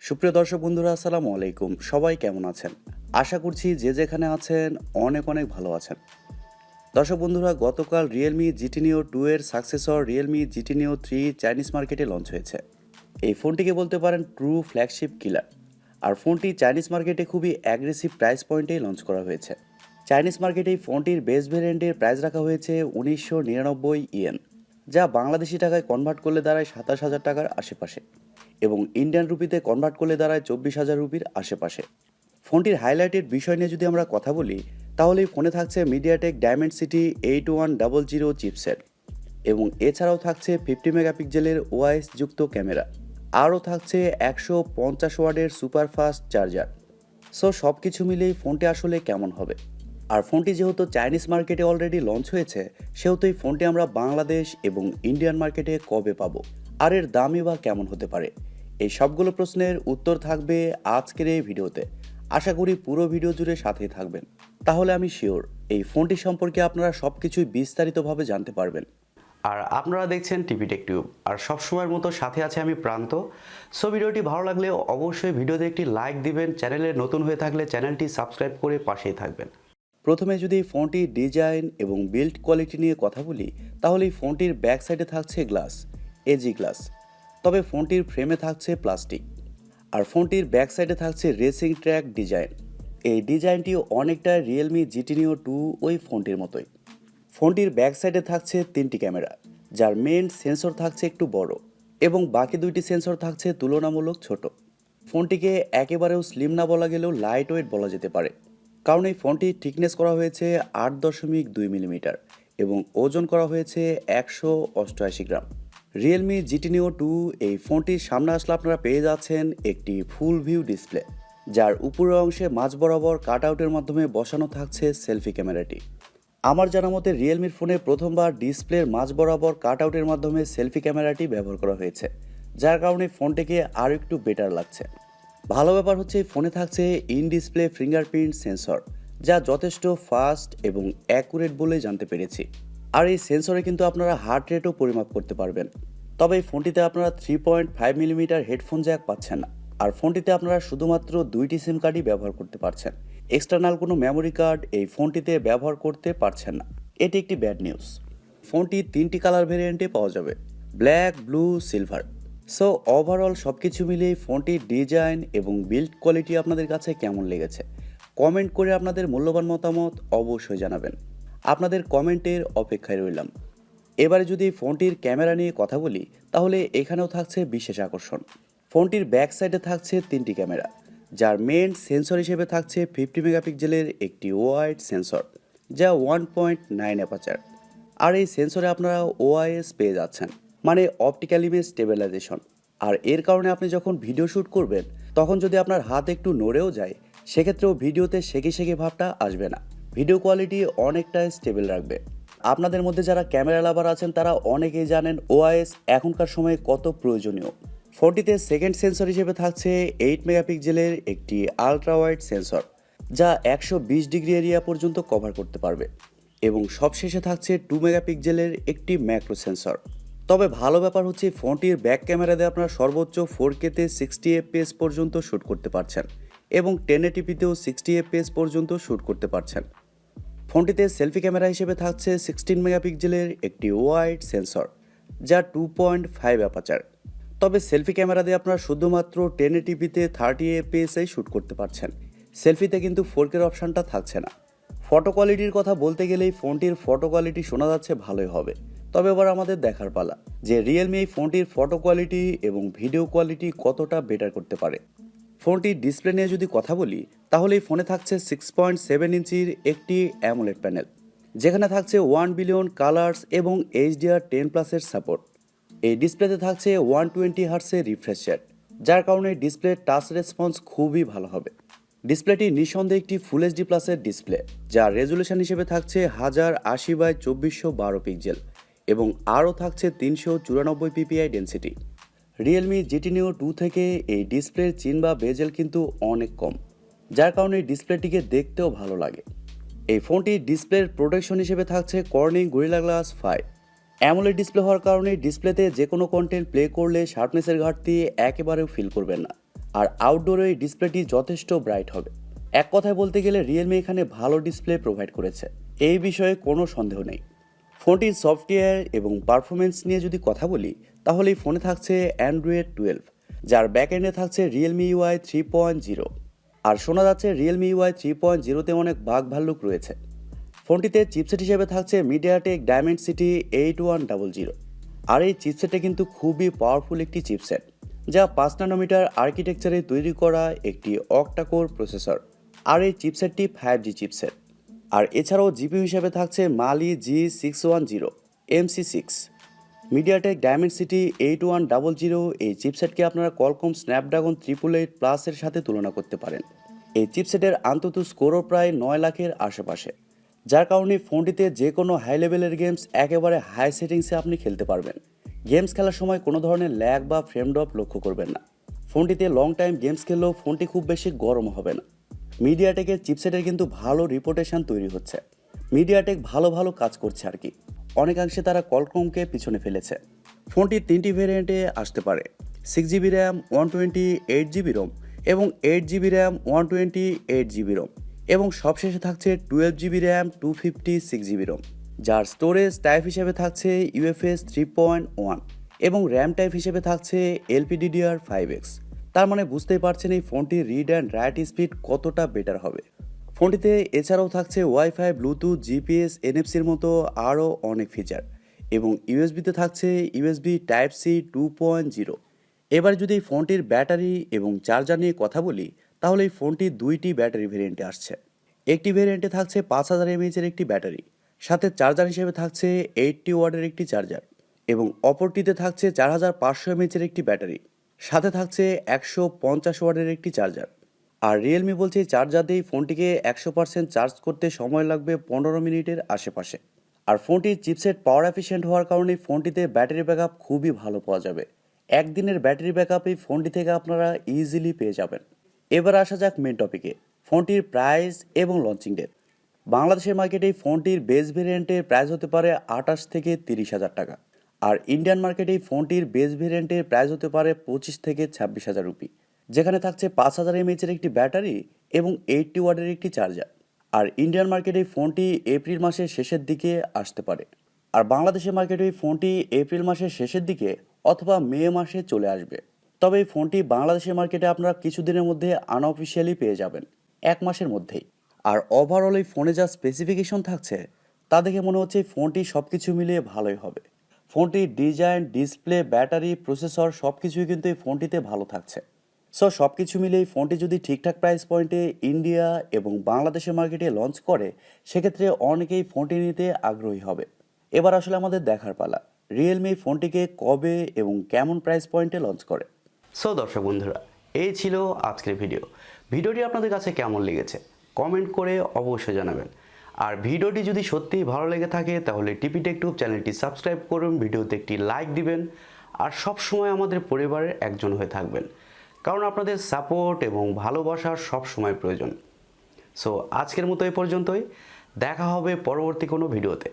সুপ্রিয় দর্শক বন্ধুরা, আসসালামু আলাইকুম। সবাই কেমন আছেন? আশা করছি যে যেখানে আছেন অনেক ভালো আছেন। দর্শক বন্ধুরা, গতকাল Realme GT Neo 2 এর successor Realme GT Neo 3 Chinese মার্কেটে লঞ্চ হয়েছে। এই ফোনটিকে বলতে পারেন ট্রু ফ্ল্যাগশিপ কিলার। আর ফোনটি চাইনিজ মার্কেটে খুবই অ্যাগ্রেসিভ প্রাইস পয়েন্টেই লঞ্চ করা হয়েছে। চাইনিজ মার্কেটে এই ফোনটির বেস ভেরিয়েন্টের প্রাইস রাখা হয়েছে 1999 ইয়েন, যা বাংলাদেশি টাকায় কনভার্ট করলে দাঁড়ায় 27,000 টাকার আশেপাশে এবং ইন্ডিয়ান রুপিতে কনভার্ট করলে দাঁড়ায় 24,000 রুপির আশেপাশে। ফোনটির হাইলাইটেড বিষয় নিয়ে যদি আমরা কথা বলি, তাহলে এই ফোনে থাকছে MediaTek Dimensity 8100 চিপসেট এবং এছাড়াও থাকছে 50 মেগাপিক্সেলের ওআইএস যুক্ত ক্যামেরা। আরও থাকছে 150 ওয়াটের সুপারফাস্ট চার্জার। সো সব কিছু মিলেই ফোনটি আসলে কেমন হবে? আর ফোনটি যেহেতু চাইনিজ মার্কেটে অলরেডি লঞ্চ হয়েছে, সেহেতু এই ফোনটি আমরা বাংলাদেশ এবং ইন্ডিয়ান মার্কেটে কবে পাবো, আর এর দামই বা কেমন হতে পারে? এই সবগুলো প্রশ্নের উত্তর থাকবে আজকের এই ভিডিওতে। আশা করি পুরো ভিডিও জুড়ে সাথেই থাকবেন। তাহলে আমি শিওর এই ফোনটি সম্পর্কে আপনারা সব কিছুই বিস্তারিতভাবে জানতে পারবেন। আর আপনারা দেখছেন টিভি টেক টিউব, আর সবসময়ের মতো সাথে আছে আমি প্রান্ত। সো ভিডিওটি ভালো লাগলে অবশ্যই ভিডিওতে একটি লাইক দিবেন, চ্যানেলে নতুন হয়ে থাকলে চ্যানেলটি সাবস্ক্রাইব করে পাশেই থাকবেন। প্রথমে যদি ফোনটির ডিজাইন এবং বিল্ড কোয়ালিটি নিয়ে কথা বলি, তাহলে এই ফোনটির ব্যাক সাইডে থাকছে গ্লাস, এজি গ্লাস, তবে ফোনটির ফ্রেমে থাকছে প্লাস্টিক। আর ফোনটির ব্যাক সাইডে থাকছে রেসিং ট্র্যাক ডিজাইন। এই ডিজাইনটি অনেকটা Realme GT Neo 2 ওই ফোনটির মতোই। ফোনটির ব্যাক সাইডে থাকছে 3টি ক্যামেরা, যার মেইন সেন্সর থাকছে একটু বড় এবং বাকি 2টি সেন্সর থাকছে তুলনামূলক ছোট। ফোনটিকে একেবারেও স্লিম না বলা গেলেও লাইট ওয়েট বলা যেতে পারে, কারণ এই ফোনটির থিকনেস করা হয়েছে 8.2 মিলিমিটার এবং ওজন করা হয়েছে 188 গ্রাম। Realme GT Neo 2 এই ফোনটির সামনে আসলে আপনারা পেয়ে যাচ্ছেন একটি ফুল ভিউ ডিসপ্লে, যার উপরের অংশে মাঝ বরাবর কাট আউটের মাধ্যমে বসানো থাকছে সেলফি ক্যামেরাটি। আমার জানা মতে রিয়েলমির ফোনে প্রথমবার ডিসপ্লের মাঝ বরাবর কাট আউটের মাধ্যমে সেলফি ক্যামেরাটি ব্যবহার করা হয়েছে, যার কারণে ফোনটিকে আরও একটু বেটার লাগছে। ভালো ব্যাপার হচ্ছে এই ফোনে থাকছে ইন ডিসপ্লে ফিঙ্গারপ্রিন্ট সেন্সর, যা যথেষ্ট ফাস্ট এবং অ্যাকুরেট বলে জানতে পেরেছি। আর এই সেন্সরে কিন্তু আপনারা হার্ট রেটও পরিমাপ করতে পারবেন। তবে এই ফোনটিতে আপনারা 3.5 মিলিমিটার হেডফোন জ্যাক পাচ্ছেন না, আর ফোনটিতে আপনারা শুধুমাত্র 2টি সিম কার্ডই ব্যবহার করতে পারছেন। এক্সটার্নাল কোনো মেমোরি কার্ড এই ফোনটিতে ব্যবহার করতে পারছেন না। এটি একটি ব্যাড নিউজ। ফোনটি 3টি কালার ভেরিয়েন্টে পাওয়া যাবে, black, blue, silver. So overall সব কিছু মিলিয়ে ফোনটির ডিজাইন এবং বিল্ড কোয়ালিটি আপনাদের কাছে কেমন লেগেছে কমেন্ট করে আপনাদের মূল্যবান মতামত অবশ্যই জানাবেন। আপনাদের কমেন্টের অপেক্ষায় রইলাম। এবারে যদি ফোনটির ক্যামেরা নিয়ে কথা বলি, তাহলে এখানেও থাকছে বিশেষ আকর্ষণ। ফোনটির ব্যাক সাইডে থাকছে 3টি ক্যামেরা, যার মেন সেন্সর হিসেবে থাকছে 50 মেগাপিক্সেলের একটি ওয়াইড সেন্সর, যা 1.9 অ্যাপারচার। আর এই সেন্সরে আপনারা ওআইএস পেয়ে যাচ্ছেন, মানে অপটিক্যাল ইমেজ স্টেবিলাইজেশন। আর এর কারণে আপনি যখন ভিডিও শ্যুট করবেন, তখন যদি আপনার হাত একটু নড়েও যায়, সেক্ষেত্রেও ভিডিওতে সেঁকে ভাবটা আসবে না। ভিডিও কোয়ালিটি অনেকটা স্টেবল রাখবে। আপনাদের মধ্যে যারা ক্যামেরা লাভার আছেন তারা অনেকেই জানেন ওআইএস এখনকার সময়ে কত প্রয়োজনীয়। ফোনটিতে সেকেন্ড সেন্সর হিসেবে থাকছে 8 মেগাপিক্সেলের একটি আলট্রা ওয়াইড সেন্সর, যা 120 ডিগ্রি এরিয়া পর্যন্ত কভার করতে পারবে এবং সবশেষে থাকছে 2 মেগাপিক্সেলের একটি ম্যাক্রো সেন্সর। তবে ভালো ব্যাপার হচ্ছে ফোনটির ব্যাক ক্যামেরা দিয়ে আপনারা সর্বোচ্চ 4K-তে 60 FPS পর্যন্ত শ্যুট করতে পারছেন এবং 1080pতেও 60 FPS পর্যন্ত শ্যুট করতে পারছেন। ফোনটিতে সেলফি ক্যামেরা হিসেবে থাকছে 16 মেগাপিক্সেলের একটি ওয়াইড সেন্সর, যা 2.5 অ্যাপারচার। তবে সেলফি ক্যামেরা দিয়ে আপনারা শুধুমাত্র 1080pতে 30 FPS শ্যুট করতে পারছেন। সেলফিতে কিন্তু 4K অপশানটা থাকছে না। ফটো কোয়ালিটির কথা বলতে গেলেই ফোনটির ফটো কোয়ালিটি শোনা যাচ্ছে ভালোই হবে। তবে এবার আমাদের দেখার পালা যে রিয়েলমি এই ফোনটির ফটো কোয়ালিটি এবং ভিডিও কোয়ালিটি কতটা বেটার করতে পারে। ফোনটির ডিসপ্লে নিয়ে যদি কথা বলি, তাহলে এই ফোনে থাকছে 6.7 ইঞ্চির একটি AMOLED প্যানেল, যেখানে থাকছে 1 বিলিয়ন কালার্স এবং HDR10+-এর সাপোর্ট। এই ডিসপ্লেতে থাকছে 120 হার্টসের রিফ্রেশ রেট, যার কারণে ডিসপ্লের টাচ রেসপন্স খুবই ভালো হবে। ডিসপ্লেটি নিঃসন্দেহে একটি ফুল HD+-এর ডিসপ্লে, যার রেজুলেশন হিসেবে থাকছে 1080x2412 পিক্সেল এবং আরও থাকছে 394 ppi density. Realme GT Neo 2 থেকে এই ডিসপ্লের চিন বা বেজেল কিন্তু অনেক কম, যার কারণে ডিসপ্লেটিকে দেখতেও ভালো লাগে। এই ফোনটির ডিসপ্লের প্রোটেকশন হিসেবে থাকছে Corning gorilla glass 5। AMOLED display হওয়ার কারণে ডিসপ্লেতে যে কোনো কন্টেন্ট প্লে করলে শার্পনেসের ঘাটতি একেবারেও ফিল করবেন না। আর আউটডোরে এই ডিসপ্লেটি যথেষ্ট ব্রাইট হবে। এক কথায় বলতে গেলে রিয়েলমি এখানে ভালো ডিসপ্লে প্রোভাইড করেছে, এই বিষয়ে কোনো সন্দেহ নেই। ফোনটির সফটওয়্যার এবং পারফরমেন্স নিয়ে যদি কথা বলি, তাহলে এই ফোনে থাকছে অ্যান্ড্রয়েড 12, যার ব্যাকএন্ডে থাকছে Realme UI 3.0। আর শোনা যাচ্ছে Realme UI 3.0-তে অনেক বাগ ভাল্লুক রয়েছে। ফোনটিতে চিপসেট হিসেবে থাকছে MediaTek Dimensity 8100। আর এই চিপসেটটা কিন্তু খুবই পাওয়ারফুল একটি চিপসেট, যা 5 ন্যানোমিটার আর্কিটেকচারে তৈরি করা একটি Octa-core প্রসেসর। আর এই চিপসেটটি 5G চিপসেট। আর এছাড়াও জিপিইউ হিসেবে থাকছে Mali G610 MC6। MediaTek Dimensity 8100 এই চিপসেটকে আপনারা Qualcomm Snapdragon 888 প্লাসের সাথে তুলনা করতে পারেন। এই চিপসেটের আন্তত স্কোরও প্রায় 9 লাখের আশেপাশে, যার কারণে ফোনটিতে যে কোনো হাই লেভেলের গেমস একেবারে হাই সেটিংসে আপনি খেলতে পারবেন। গেমস খেলার সময় কোনো ধরনের ল্যাগ বা ফ্রেম ড্রপ লক্ষ্য করবেন না। ফোনটিতে লং টাইম গেমস খেললেও ফোনটি খুব বেশি গরম হবে না। মিডিয়াটেকের চিপসেটের কিন্তু ভালো রিপুটেশন তৈরি হচ্ছে। মিডিয়াটেক ভালো কাজ করছে আর কি। অনেকাংশে তারা কলকমকে পিছনে ফেলেছে। ফোনটি 3টি ভেরিয়েন্টে আসতে পারে: 6GB র্যাম, 128GB রোম এবং 8GB র্যাম, 128GB রোম, এবং সবশেষে থাকছে 12GB র্যাম, 256GB রোম, যার স্টোরেজ টাইপ হিসেবে থাকছে UFS 3.1 এবং র্যাম টাইপ হিসেবে থাকছে LPDDR5X। তার মানে বুঝতেই পারছেন এই ফোনটির রিড অ্যান্ড রাইট স্পিড কতটা বেটার হবে। ফোনটিতে এছাড়াও থাকছে ওয়াইফাই, ব্লুটুথ, জিপিএস, এনএফসির মতো আরও অনেক ফিচার, এবং ইউএসবিতে থাকছে USB Type-C 2.0। এবার যদি এই ফোনটির ব্যাটারি এবং চার্জার নিয়ে কথা বলি, তাহলে এই ফোনটি 2টি ব্যাটারি ভেরিয়েন্টে আসছে। একটি ভেরিয়েন্টে থাকছে 5000 mAh একটি ব্যাটারি, সাথে চার্জার হিসেবে থাকছে 80 ওয়াটের একটি চার্জার, এবং অপরটিতে থাকছে 4500 mAh একটি ব্যাটারি, সাথে থাকছে 150 ওয়াটের একটি চার্জার। আর রিয়েলমি বলছে এই চার্জার দিয়ে ফোনটিকে 100% চার্জ করতে সময় লাগবে 15 মিনিটের আশেপাশে। আর ফোনটির চিপসেট পাওয়ার এফিশিয়েন্ট হওয়ার কারণে ফোনটিতে ব্যাটারি ব্যাকআপ খুবই ভালো পাওয়া যাবে। একদিনের ব্যাটারি ব্যাকআপ এই ফোনটি থেকে আপনারা ইজিলি পেয়ে যাবেন। এবার আসা যাক মেন টপিকে, ফোনটির প্রাইস এবং লঞ্চিং ডেট। বাংলাদেশের মার্কেটে এই ফোনটির বেস ভেরিয়েন্টের প্রাইস হতে পারে 28 থেকে 30,000 টাকা। আর ইন্ডিয়ান মার্কেটে এই ফোনটির বেস ভেরিয়েন্টের প্রাইস হতে পারে 25 থেকে 26,000 রুপি, যেখানে থাকছে 5000 mAh একটি ব্যাটারি এবং 80 ওয়াটের একটি চার্জার। আর ইন্ডিয়ান মার্কেটে এই ফোনটি এপ্রিল মাসের শেষের দিকে আসতে পারে। আর বাংলাদেশের মার্কেটে এই ফোনটি এপ্রিল মাসের শেষের দিকে অথবা মে মাসে চলে আসবে। তবে এই ফোনটি বাংলাদেশের মার্কেটে আপনারা কিছুদিনের মধ্যে আনঅফিসিয়ালি পেয়ে যাবেন, 1 মাসের মধ্যেই। আর ওভারঅল এই ফোনে যা স্পেসিফিকেশন থাকছে তা দেখে মনে হচ্ছে এই ফোনটি সব কিছু মিলিয়ে ভালোই হবে। ফোনটির ডিজাইন, ডিসপ্লে, ব্যাটারি, প্রসেসর সব কিছুই কিন্তু এই ফোনটিতে ভালো থাকছে। সো সব কিছু মিলে এই ফোনটি যদি ঠিকঠাক প্রাইস পয়েন্টে ইন্ডিয়া এবং বাংলাদেশের মার্কেটে লঞ্চ করে, সেক্ষেত্রে অনেকেই ফোনটি নিতে আগ্রহী হবে। এবার আসলে আমাদের দেখার পালা রিয়েলমি ফোনটিকে কবে এবং কেমন প্রাইস পয়েন্টে লঞ্চ করে। সো দর্শক বন্ধুরা, এই ছিল আজকের ভিডিওটি আপনাদের কাছে কেমন লেগেছে কমেন্ট করে অবশ্যই জানাবেন। আর ভিডিওটি যদি সত্যিই ভালো লেগে থাকে তাহলে টিপি টেক টিউব চ্যানেলটি সাবস্ক্রাইব করুন, ভিডিওতে একটি লাইক দিবেন, আর সব সময় আমাদের পরিবারের একজন হয়ে থাকবেন, কারণ আপনাদের সাপোর্ট এবং ভালোবাসার সব সময় প্রয়োজন। সো আজকের মতো এই পর্যন্তই, দেখা হবে পরবর্তী কোনো ভিডিওতে।